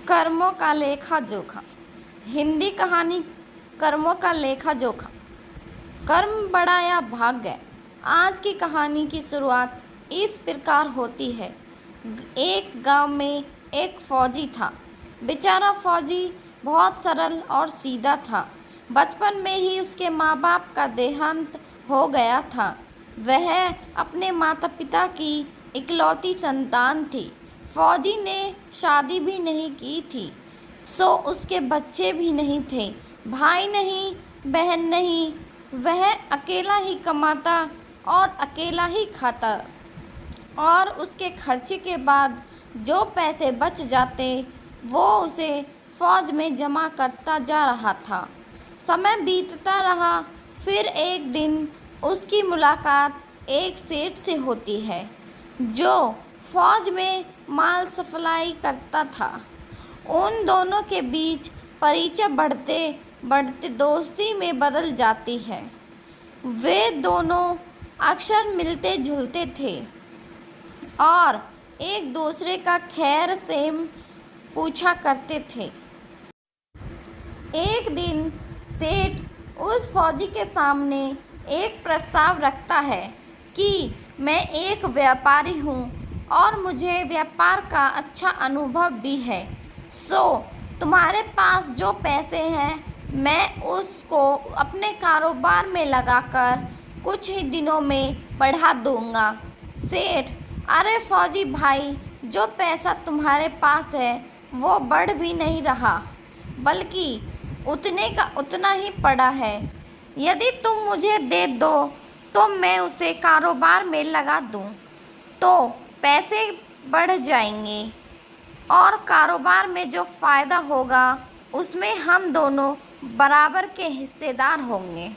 कर्मों का लेखा जोखा। हिंदी कहानी कर्मों का लेखा जोखा। कर्म बड़ा या भाग्य। आज की कहानी की शुरुआत इस प्रकार होती है। एक गांव में एक फौजी था। बेचारा फौजी बहुत सरल और सीधा था। बचपन में ही उसके माँ बाप का देहांत हो गया था। वह अपने माता पिता की इकलौती संतान थी। फौजी ने शादी भी नहीं की थी, सो उसके बच्चे भी नहीं थे। भाई नहीं, बहन नहीं। वह अकेला ही कमाता और अकेला ही खाता और उसके खर्चे के बाद जो पैसे बच जाते वो उसे फौज में जमा करता जा रहा था। समय बीतता रहा। फिर एक दिन उसकी मुलाकात एक सेठ से होती है जो फौज में माल सप्लाई करता था। उन दोनों के बीच परिचय बढ़ते बढ़ते दोस्ती में बदल जाती है। वे दोनों अक्सर मिलते जुलते थे और एक दूसरे का खैर सेम पूछा करते थे। एक दिन सेठ उस फौजी के सामने एक प्रस्ताव रखता है कि मैं एक व्यापारी हूँ और मुझे व्यापार का अच्छा अनुभव भी है, सो तुम्हारे पास जो पैसे हैं मैं उसको अपने कारोबार में लगाकर कुछ ही दिनों में बढ़ा दूंगा। सेठ: अरे फौजी भाई, जो पैसा तुम्हारे पास है वो बढ़ भी नहीं रहा, बल्कि उतने का उतना ही पड़ा है। यदि तुम मुझे दे दो तो मैं उसे कारोबार में लगा दूं तो पैसे बढ़ जाएंगे और कारोबार में जो फ़ायदा होगा उसमें हम दोनों बराबर के हिस्सेदार होंगे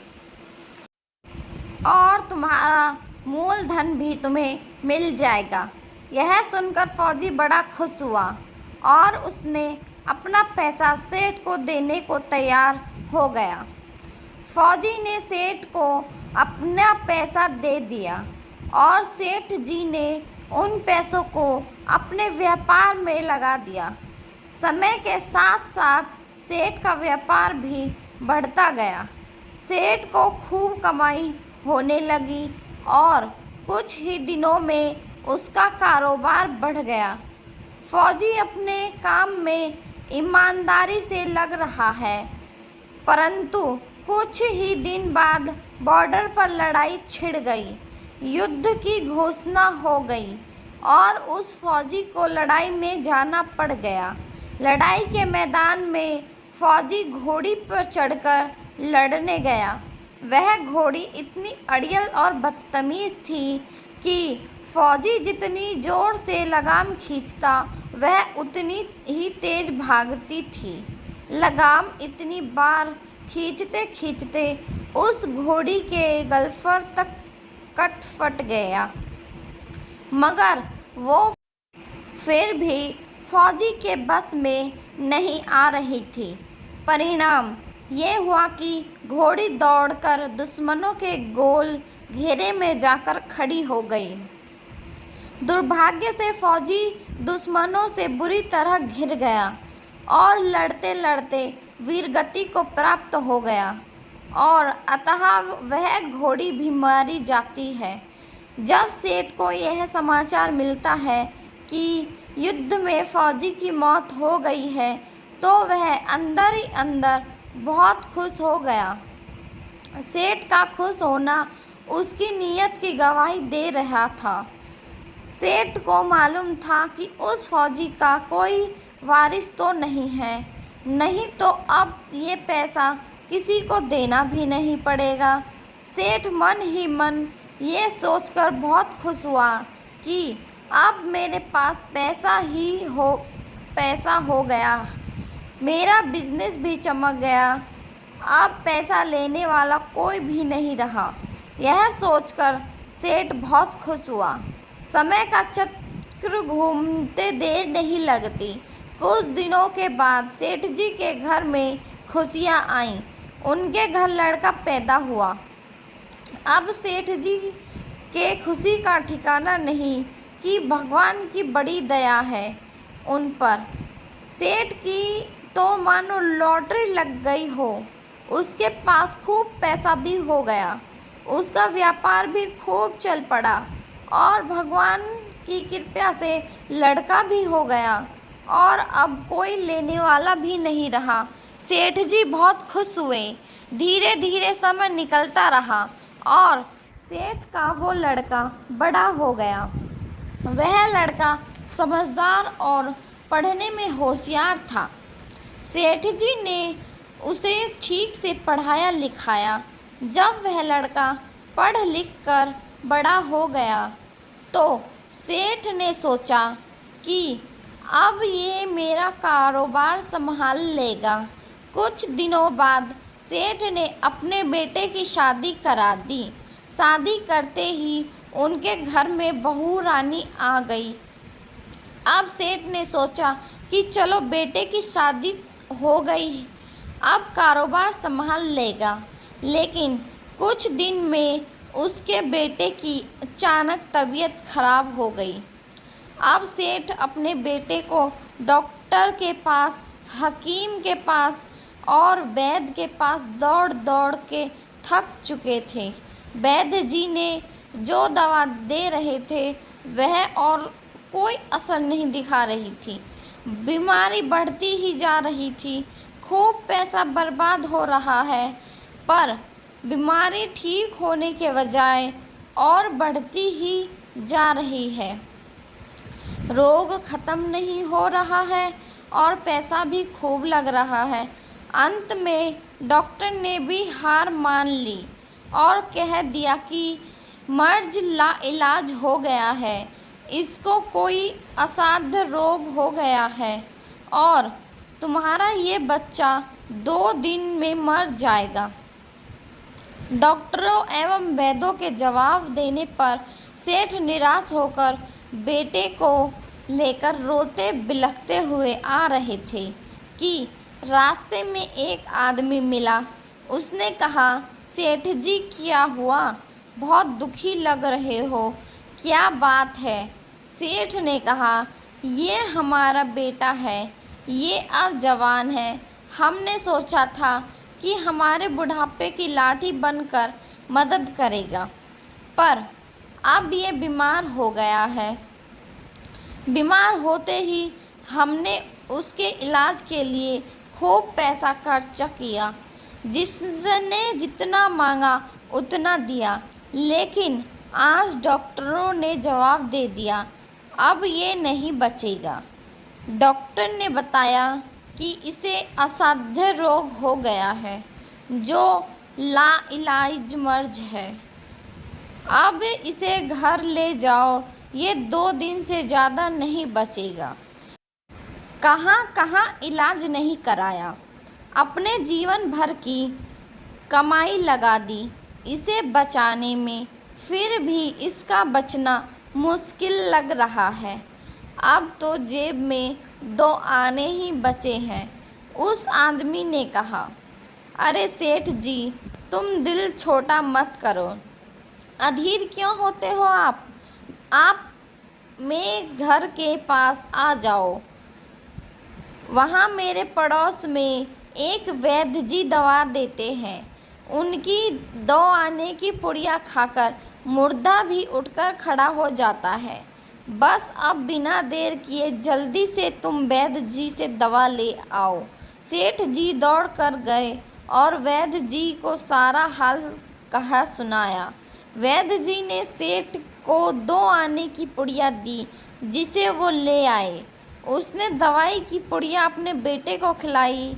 और तुम्हारा मूलधन भी तुम्हें मिल जाएगा। यह सुनकर फौजी बड़ा खुश हुआ और उसने अपना पैसा सेठ को देने को तैयार हो गया। फौजी ने सेठ को अपना पैसा दे दिया और सेठ जी ने उन पैसों को अपने व्यापार में लगा दिया। समय के साथ साथ सेठ का व्यापार भी बढ़ता गया। सेठ को खूब कमाई होने लगी और कुछ ही दिनों में उसका कारोबार बढ़ गया। फौजी अपने काम में ईमानदारी से लग रहा है, परंतु कुछ ही दिन बाद बॉर्डर पर लड़ाई छिड़ गई। युद्ध की घोषणा हो गई और उस फौजी को लड़ाई में जाना पड़ गया। लड़ाई के मैदान में फौजी घोड़ी पर चढ़कर लड़ने गया। वह घोड़ी इतनी अड़ियल और बदतमीज थी कि फौजी जितनी जोर से लगाम खींचता वह उतनी ही तेज भागती थी। लगाम इतनी बार खींचते खींचते उस घोड़ी के गलफर तक कट फट गया, मगर वो फिर भी फौजी के बस में नहीं आ रही थी। परिणाम ये हुआ कि घोड़ी दौड़कर दुश्मनों के गोल घेरे में जाकर खड़ी हो गई। दुर्भाग्य से फौजी दुश्मनों से बुरी तरह घिर गया और लड़ते लड़ते वीरगति को प्राप्त हो गया और अतः वह घोड़ी भी मारी जाती है। जब सेठ को यह समाचार मिलता है कि युद्ध में फौजी की मौत हो गई है तो वह अंदर ही अंदर बहुत खुश हो गया। सेठ का खुश होना उसकी नीयत की गवाही दे रहा था। सेठ को मालूम था कि उस फौजी का कोई वारिस तो नहीं है, नहीं तो अब ये पैसा किसी को देना भी नहीं पड़ेगा। सेठ मन ही मन ये सोचकर बहुत खुश हुआ कि अब मेरे पास पैसा हो गया, मेरा बिजनेस भी चमक गया, अब पैसा लेने वाला कोई भी नहीं रहा। यह सोचकर सेठ बहुत खुश हुआ। समय का चक्र घूमते देर नहीं लगती। कुछ दिनों के बाद सेठ जी के घर में खुशियाँ आईं। उनके घर लड़का पैदा हुआ। अब सेठ जी के खुशी का ठिकाना नहीं कि भगवान की बड़ी दया है उन पर। सेठ की तो मानो लॉटरी लग गई हो। उसके पास खूब पैसा भी हो गया, उसका व्यापार भी खूब चल पड़ा और भगवान की कृपा से लड़का भी हो गया और अब कोई लेने वाला भी नहीं रहा। सेठ जी बहुत खुश हुए। धीरे धीरे समय निकलता रहा और सेठ का वो लड़का बड़ा हो गया। वह लड़का समझदार और पढ़ने में होशियार था। सेठ जी ने उसे ठीक से पढ़ाया लिखाया। जब वह लड़का पढ़ लिख कर बड़ा हो गया तो सेठ ने सोचा कि अब ये मेरा कारोबार संभाल लेगा। कुछ दिनों बाद सेठ ने अपने बेटे की शादी करा दी। शादी करते ही उनके घर में बहू रानी आ गई। अब सेठ ने सोचा कि चलो बेटे की शादी हो गई, अब कारोबार संभाल लेगा। लेकिन कुछ दिन में उसके बेटे की अचानक तबीयत खराब हो गई। अब सेठ अपने बेटे को डॉक्टर के पास, हकीम के पास और वैद्य के पास दौड़ दौड़ के थक चुके थे। वैद्य जी ने जो दवा दे रहे थे वह और कोई असर नहीं दिखा रही थी। बीमारी बढ़ती ही जा रही थी। खूब पैसा बर्बाद हो रहा है, पर बीमारी ठीक होने के बजाय और बढ़ती ही जा रही है। रोग खत्म नहीं हो रहा है और पैसा भी खूब लग रहा है। अंत में डॉक्टर ने भी हार मान ली और कह दिया कि मर्ज लाइलाज हो गया है, इसको कोई असाध्य रोग हो गया है और तुम्हारा ये बच्चा 2 दिन में मर जाएगा। डॉक्टरों एवं वैद्यों के जवाब देने पर सेठ निराश होकर बेटे को लेकर रोते बिलखते हुए आ रहे थे कि रास्ते में एक आदमी मिला। उसने कहा, सेठ जी क्या हुआ, बहुत दुखी लग रहे हो, क्या बात है? सेठ ने कहा, ये हमारा बेटा है, ये अब जवान है। हमने सोचा था कि हमारे बुढ़ापे की लाठी बनकर मदद करेगा, पर अब ये बीमार हो गया है। बीमार होते ही हमने उसके इलाज के लिए खूब पैसा खर्च किया। जिसने जितना मांगा उतना दिया, लेकिन आज डॉक्टरों ने जवाब दे दिया, अब ये नहीं बचेगा। डॉक्टर ने बताया कि इसे असाध्य रोग हो गया है, जो लाइलाज मर्ज है। अब इसे घर ले जाओ, ये 2 दिन से ज़्यादा नहीं बचेगा। कहाँ कहाँ इलाज नहीं कराया, अपने जीवन भर की कमाई लगा दी इसे बचाने में, फिर भी इसका बचना मुश्किल लग रहा है। अब तो जेब में 2 आने ही बचे हैं। उस आदमी ने कहा, अरे सेठ जी, तुम दिल छोटा मत करो, अधीर क्यों होते हो आप मेरे घर के पास आ जाओ। वहाँ मेरे पड़ोस में एक वैद्य जी दवा देते हैं, उनकी 2 आने की पुड़िया खाकर मुर्दा भी उठकर खड़ा हो जाता है। बस अब बिना देर किए जल्दी से तुम वैद्य जी से दवा ले आओ। सेठ जी दौड़ कर गए और वैद्य जी को सारा हाल कहा सुनाया। वैद्य जी ने सेठ को 2 आने की पुड़िया दी, जिसे वो ले आए। उसने दवाई की पुड़िया अपने बेटे को खिलाई,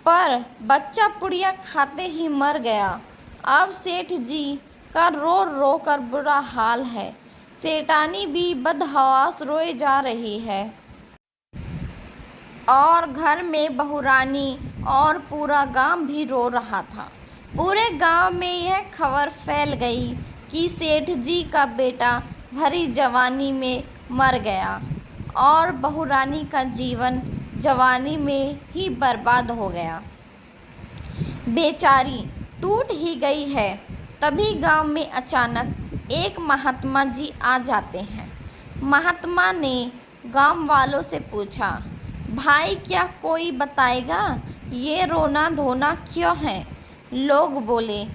पर बच्चा पुड़िया खाते ही मर गया। अब सेठ जी का रो रो कर बुरा हाल है। सेठानी भी बदहवास रोए जा रही है और घर में बहुरानी और पूरा गांव भी रो रहा था। पूरे गांव में यह खबर फैल गई कि सेठ जी का बेटा भरी जवानी में मर गया और बहुरानी का जीवन जवानी में ही बर्बाद हो गया। बेचारी टूट ही गई है। तभी गांव में अचानक एक महात्मा जी आ जाते हैं। महात्मा ने गांव वालों से पूछा, भाई क्या कोई बताएगा ये रोना धोना क्यों है? लोग बोले,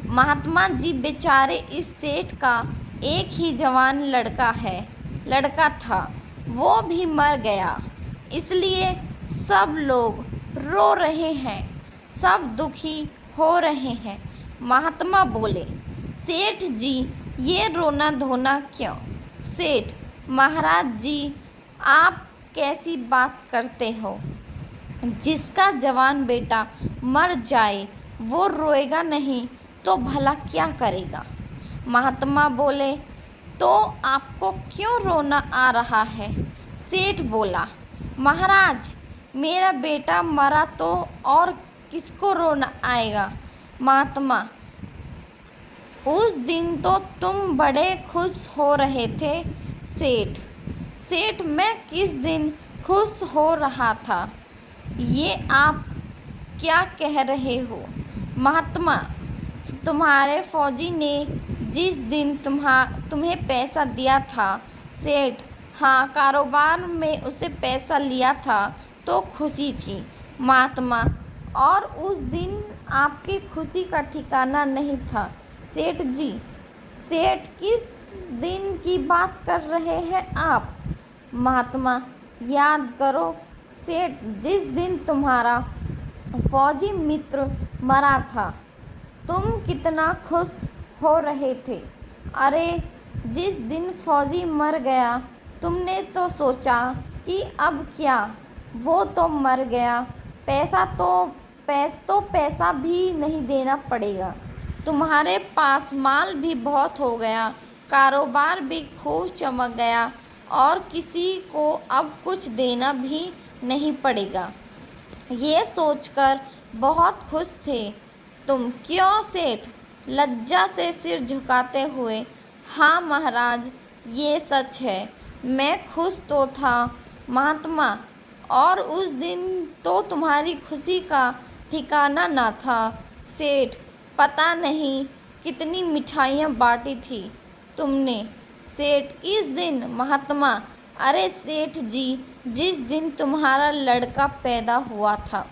महात्मा जी बेचारे, इस सेठ का एक ही जवान लड़का था, वो भी मर गया, इसलिए सब लोग रो रहे हैं, सब दुखी हो रहे हैं। महात्मा बोले, सेठ जी ये रोना धोना क्यों? सेठ, महाराज जी आप कैसी बात करते हो? जिसका जवान बेटा मर जाए वो रोएगा नहीं तो भला क्या करेगा? महात्मा बोले, तो आपको क्यों रोना आ रहा है? सेठ बोला, महाराज मेरा बेटा मरा तो और किसको रोना आएगा? महात्मा, उस दिन तो तुम बड़े खुश हो रहे थे। सेठ, सेठ मैं किस दिन खुश हो रहा था? ये आप क्या कह रहे हो? महात्मा, तुम्हारे फौजी ने जिस दिन तुम्हें पैसा दिया था। सेठ, हाँ, कारोबार में उसे पैसा लिया था तो खुशी थी। महात्मा, और उस दिन आपकी खुशी का ठिकाना नहीं था। सेठ जी, सेठ किस दिन की बात कर रहे हैं आप? महात्मा, याद करो सेठ, जिस दिन तुम्हारा फौजी मित्र मरा था तुम कितना खुश हो रहे थे। अरे जिस दिन फौजी मर गया तुमने तो सोचा कि अब क्या, वो तो मर गया, पैसा भी नहीं देना पड़ेगा, तुम्हारे पास माल भी बहुत हो गया, कारोबार भी खूब चमक गया और किसी को अब कुछ देना भी नहीं पड़ेगा। ये सोचकर बहुत खुश थे तुम, क्यों सेठ? लज्जा से सिर झुकाते हुए, हाँ महाराज ये सच है, मैं खुश तो था। महात्मा, और उस दिन तो तुम्हारी खुशी का ठिकाना ना था। सेठ, पता नहीं कितनी मिठाइयाँ बांटी थी तुमने। सेठ, किस दिन? महात्मा, अरे सेठ जी जिस दिन तुम्हारा लड़का पैदा हुआ था।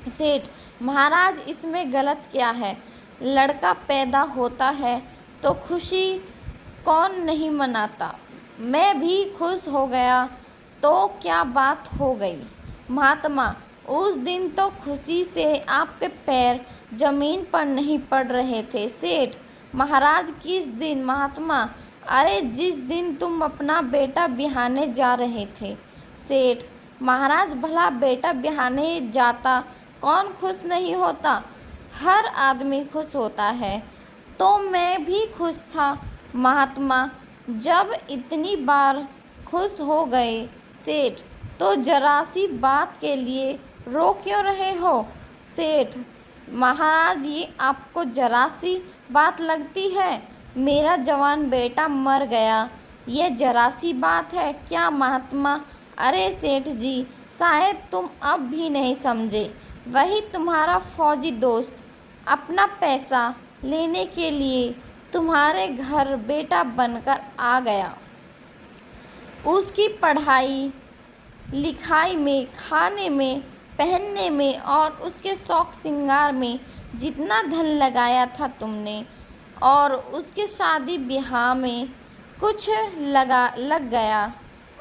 सेठ, महाराज इसमें गलत क्या है? लड़का पैदा होता है तो खुशी कौन नहीं मनाता? मैं भी खुश हो गया तो क्या बात हो गई? महात्मा, उस दिन तो खुशी से आपके पैर जमीन पर नहीं पड़ रहे थे। सेठ, महाराज किस दिन? महात्मा, अरे जिस दिन तुम अपना बेटा बिहाने जा रहे थे। सेठ, महाराज भला बेटा बिहाने जाता कौन खुश नहीं होता? हर आदमी खुश होता है, तो मैं भी खुश था। महात्मा, जब इतनी बार खुश हो गए सेठ, तो जरा सी बात के लिए रो क्यों रहे हो? सेठ, महाराज ये आपको जरा सी बात लगती है? मेरा जवान बेटा मर गया, ये जरा सी बात है क्या? महात्मा, अरे सेठ जी शायद तुम अब भी नहीं समझे, वही तुम्हारा फौजी दोस्त अपना पैसा लेने के लिए तुम्हारे घर बेटा बनकर आ गया। उसकी पढ़ाई लिखाई में, खाने में, पहनने में और उसके शौक श्रृंगार में जितना धन लगाया था तुमने, और उसके शादी ब्याह में कुछ लग गया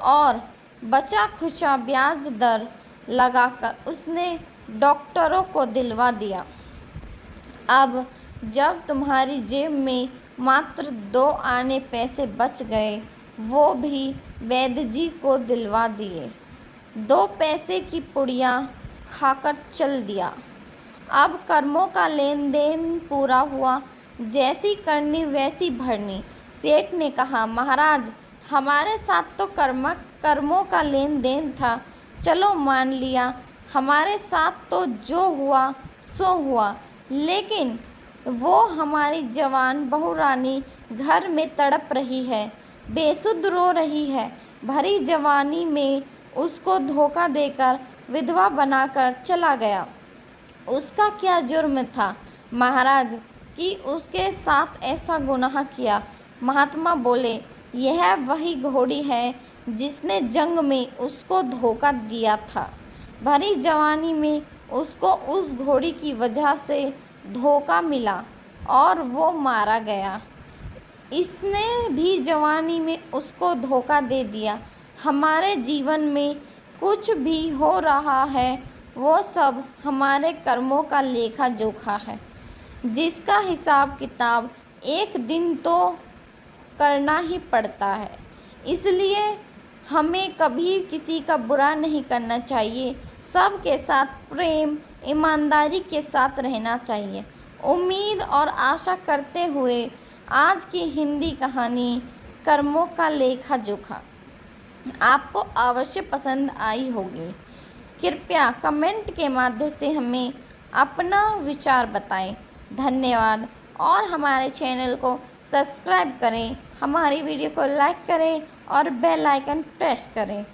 और बचा खुचा ब्याज दर लगाकर उसने डॉक्टरों को दिलवा दिया। अब जब तुम्हारी जेब में मात्र 2 आने पैसे बच गए, वो भी वैद्य जी को दिलवा दिए। 2 पैसे की पुड़िया खाकर चल दिया। अब कर्मों का लेन देन पूरा हुआ, जैसी करनी वैसी भरनी। सेठ ने कहा, महाराज हमारे साथ तो कर्मों का लेन देन था, चलो मान लिया, हमारे साथ तो जो हुआ सो हुआ, लेकिन वो हमारी जवान बहू रानी घर में तड़प रही है, बेसुध रो रही है। भरी जवानी में उसको धोखा देकर विधवा बनाकर चला गया। उसका क्या जुर्म था महाराज कि उसके साथ ऐसा गुनाह किया? महात्मा बोले, यह वही घोड़ी है जिसने जंग में उसको धोखा दिया था। भरी जवानी में उसको उस घोड़ी की वजह से धोखा मिला और वो मारा गया। इसने भी जवानी में उसको धोखा दे दिया। हमारे जीवन में कुछ भी हो रहा है वो सब हमारे कर्मों का लेखा जोखा है, जिसका हिसाब किताब एक दिन तो करना ही पड़ता है। इसलिए हमें कभी किसी का बुरा नहीं करना चाहिए, सबके साथ प्रेम ईमानदारी के साथ रहना चाहिए। उम्मीद और आशा करते हुए आज की हिंदी कहानी कर्मों का लेखा जोखा आपको अवश्य पसंद आई होगी। कृपया कमेंट के माध्यम से हमें अपना विचार बताएं। धन्यवाद और हमारे चैनल को सब्सक्राइब करें, हमारी वीडियो को लाइक करें और बेल आइकन प्रेस करें।